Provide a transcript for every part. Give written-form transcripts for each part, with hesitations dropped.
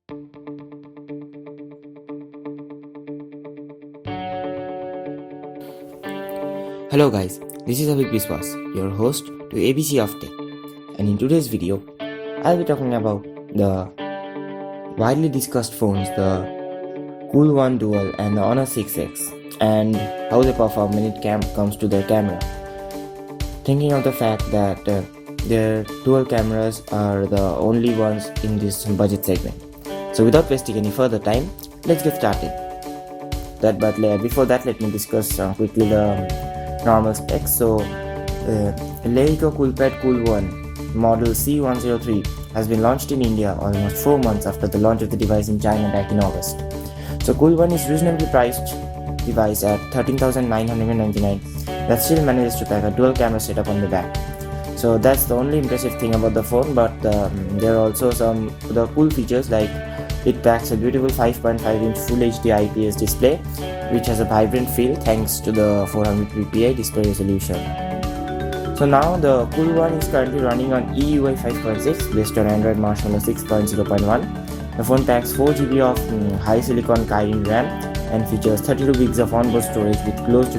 Hello guys, this is Abhik Biswas, your host to ABC of Tech, and in today's video, I'll be talking about the widely discussed phones, the Cool One Dual and the Honor 6X, and how they perform when it comes to their camera. Thinking of the fact that their dual cameras are the only ones in this budget segment. So without wasting any further time, let's get started. Before that, let me discuss quickly the normal specs. So Leica Coolpad Cool One model C103 has been launched in India almost 4 months after the launch of the device in China back in August. So Cool One is reasonably priced device at 13,999 that still manages to pack a dual camera setup on the back. So that's the only impressive thing about the phone, but there are also some other cool features, like it packs a beautiful 5.5-inch Full HD IPS display which has a vibrant feel thanks to the 400 ppi display resolution. So now the Cool One is currently running on EUI 5.6 based on Android Marshmallow 6.0.1. The phone packs 4GB of high silicon Kirin RAM and features 32 gigs of onboard storage with close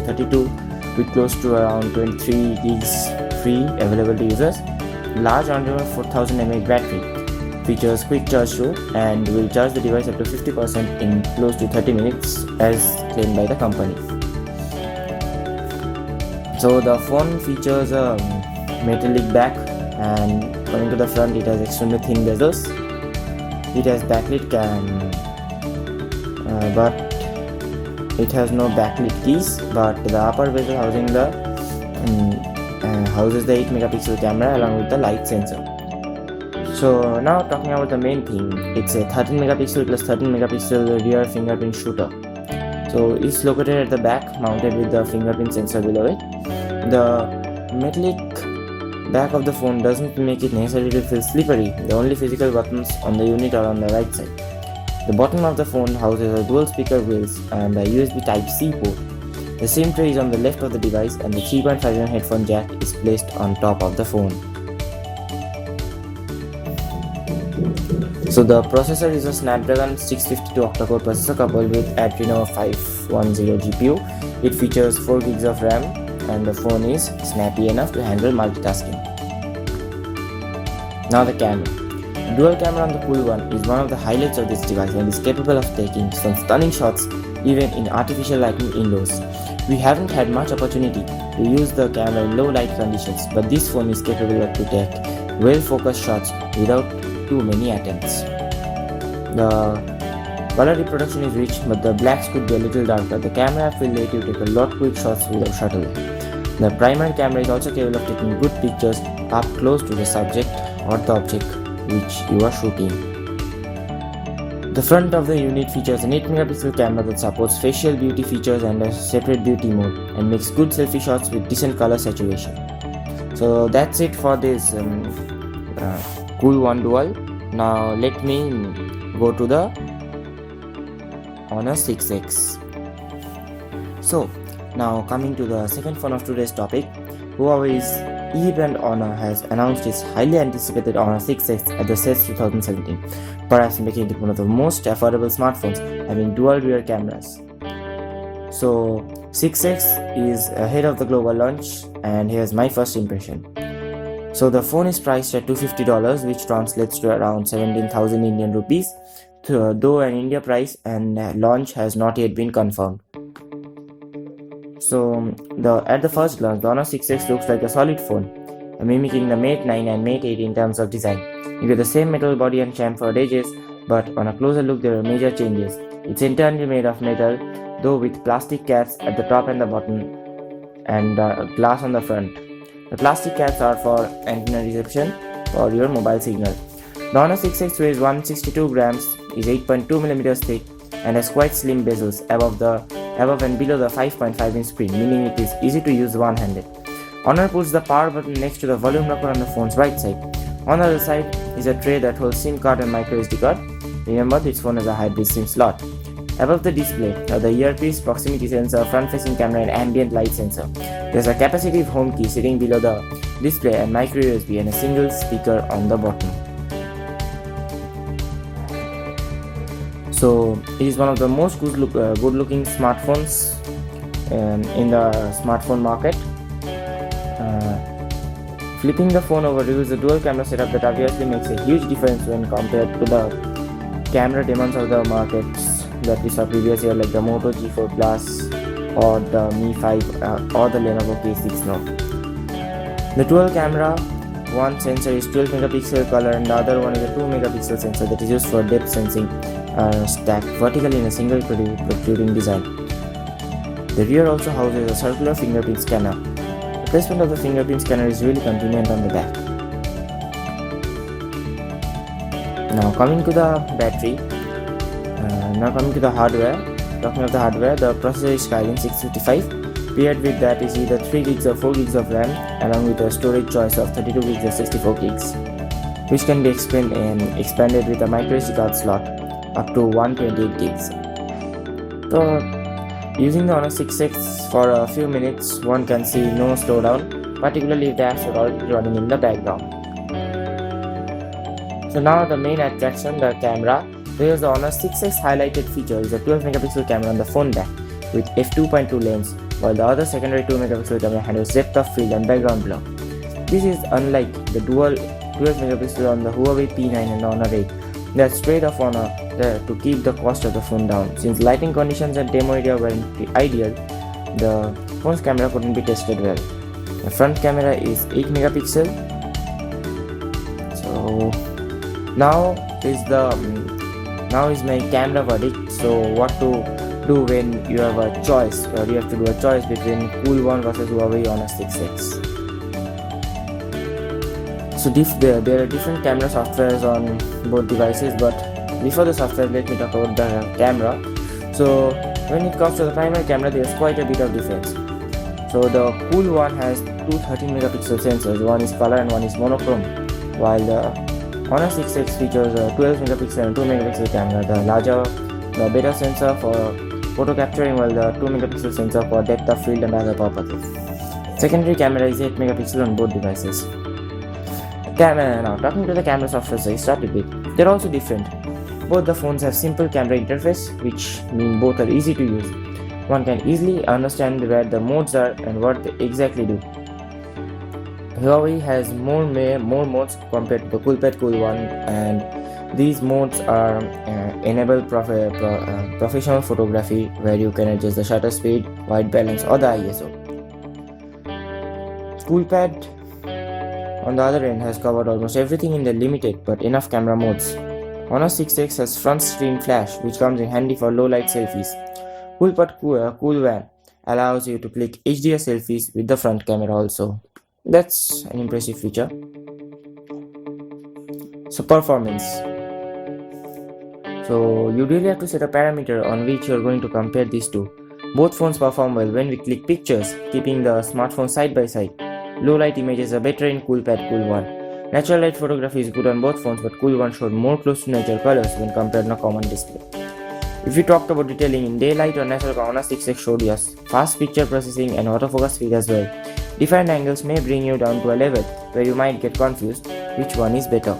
to around 23 gigs free available to users. Large under 4000 mAh battery, features quick charge too, and will charge the device up to 50% in close to 30 minutes as claimed by the company. So the phone features a metallic back, and coming to the front, it has extremely thin bezels. It has backlit but it has no backlit keys, but the upper bezel housing houses the 8 megapixel camera along with the light sensor. So now talking about the main thing, it's a 13 megapixel plus 13 megapixel rear fingerprint shooter. So it's located at the back, mounted with the fingerprint sensor below it. The metallic back of the phone doesn't make it necessary to feel slippery. The only physical buttons on the unit are on the right side. The bottom of the phone houses a dual speaker wheels and a USB Type-C port. The SIM tray is on the left of the device, and the 3.5mm headphone jack is placed on top of the phone. So the processor is a Snapdragon 652 octa-core processor coupled with Adreno 510 GPU. It features 4 gigs of RAM, and the phone is snappy enough to handle multitasking. Now the camera. The dual camera on the Cool One is one of the highlights of this device and is capable of taking some stunning shots even in artificial lighting indoors. We haven't had much opportunity to use the camera in low light conditions, but this phone is capable of to take well-focused shots without too many attempts. The color reproduction is rich, but the blacks could be a little darker. The camera app will let you take a lot quick shots without shuttling. The primary camera is also capable of taking good pictures up close to the subject or the object which you are shooting. The front of the unit features an 8 megapixel camera that supports facial beauty features and a separate beauty mode, and makes good selfie shots with decent color saturation. So that's it for this Cool One Dual. Now let me go to the Honor 6X. So now coming to the second phone of today's topic, Huawei's E-brand Honor has announced its highly anticipated Honor 6X at the CES 2017, perhaps making it one of the most affordable smartphones having dual rear cameras. So 6X is ahead of the global launch, and here's my first impression. So the phone is priced at $250, which translates to around 17,000 Indian rupees, though an India price and launch has not yet been confirmed. So at the first glance, the Honor 6X looks like a solid phone, mimicking the Mate 9 and Mate 8 in terms of design. You get the same metal body and chamfered edges, but on a closer look there are major changes. It's entirely made of metal, though with plastic caps at the top and the bottom, and glass on the front. The plastic caps are for antenna reception for your mobile signal. The Honor 6X weighs 162 grams, is 8.2mm thick, and has quite slim bezels above and below the 5.5-inch screen, meaning it is easy to use one-handed. Honor puts the power button next to the volume rocker on the phone's right side. On the other side is a tray that holds SIM card and micro SD card. Remember, this phone has a hybrid SIM slot. Above the display are the earpiece, proximity sensor, front-facing camera and ambient light sensor. There's a capacitive home key sitting below the display and micro USB and a single speaker on the bottom. So it is one of the most good looking smartphones in the smartphone market. Flipping the phone over reveals a dual camera setup that obviously makes a huge difference when compared to the camera demands of the markets that we saw previous year, like the Moto G4 Plus or the Mi 5 or the Lenovo K6 Note. The dual camera, one sensor is 12 megapixel color and the other one is a 2 megapixel sensor that is used for depth sensing, stacked vertically in a single protruding design. The rear also houses a circular fingerprint scanner. The placement of the fingerprint scanner is really convenient on the back. Now coming to the battery, the hardware. Talking of the hardware, the processor is Kirin 655. Paired with that is either 3 gigs or 4 gigs of RAM, along with a storage choice of 32 gigs or 64 gigs, which can be expanded with a microSD card slot up to 128 gigs. So, using the Honor 6X for a few minutes, one can see no slowdown, particularly if the apps are already running in the background. So now the main attraction, the camera. Here's the Honor 6X highlighted feature is a 12 megapixel camera on the phone back with f2.2 lens, while the other secondary 2 megapixel camera handles depth of field and background blur. This is unlike the dual 12 megapixel on the Huawei P9 and Honor 8 that's straight off Honor to keep the cost of the phone down. Since lighting conditions and demo area weren't ideal, the phone's camera couldn't be tested well. The front camera is 8 megapixel. So now is my camera verdict. So what to do when you have a choice, or you have to do a choice between Cool One versus Huawei Honor 6X. So there are different camera softwares on both devices, but before the software, let me talk about the camera. So when it comes to the primary camera, there is quite a bit of difference. So the Cool One has two 13 megapixel sensors, one is color and one is monochrome, while the Honor 6X features a 12 megapixel and 2 megapixel camera, the better sensor for photo capturing, while the 2 megapixel sensor for depth of field and other purposes. Secondary camera is 8 megapixel on both devices. Now talking to the camera software I started with, they're also different. Both the phones have simple camera interface, which mean both are easy to use. One can easily understand where the modes are and what they exactly do. Huawei has more modes compared to the Coolpad Cool One, and these modes are enable professional photography, where you can adjust the shutter speed, white balance or the ISO. Coolpad on the other end has covered almost everything in the limited but enough camera modes. Honor 6X has front screen flash, which comes in handy for low light selfies. Coolpad Cool One allows you to click HDR selfies with the front camera also. That's an impressive feature. So performance. So you really have to set a parameter on which you are going to compare these two. Both phones perform well when we click pictures, keeping the smartphone side by side. Low light images are better in Coolpad Cool One. Natural light photography is good on both phones, but Cool One showed more close to nature colors when compared to a common display. If we talked about detailing in daylight or natural, Honor 6X showed us fast picture processing and autofocus speed as well. Different angles may bring you down to a level where you might get confused which one is better.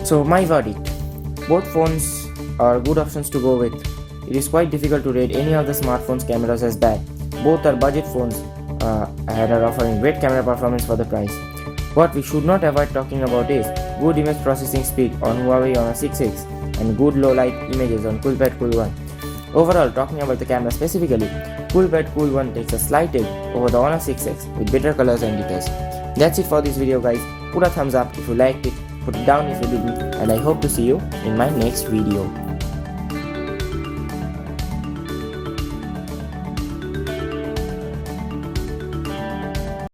So my verdict, both phones are good options to go with. It is quite difficult to rate any of the smartphone's cameras as bad. Both are budget phones and are offering great camera performance for the price. What we should not avoid talking about is good image processing speed on Huawei Honor 6X and good low light images on Coolpad Cool One. Overall, talking about the camera specifically, Coolpad Cool One takes a slight edge over the Honor 6X with better colors and details. That's it for this video guys. Put a thumbs up if you liked it, put it down if you didn't, and I hope to see you in my next video.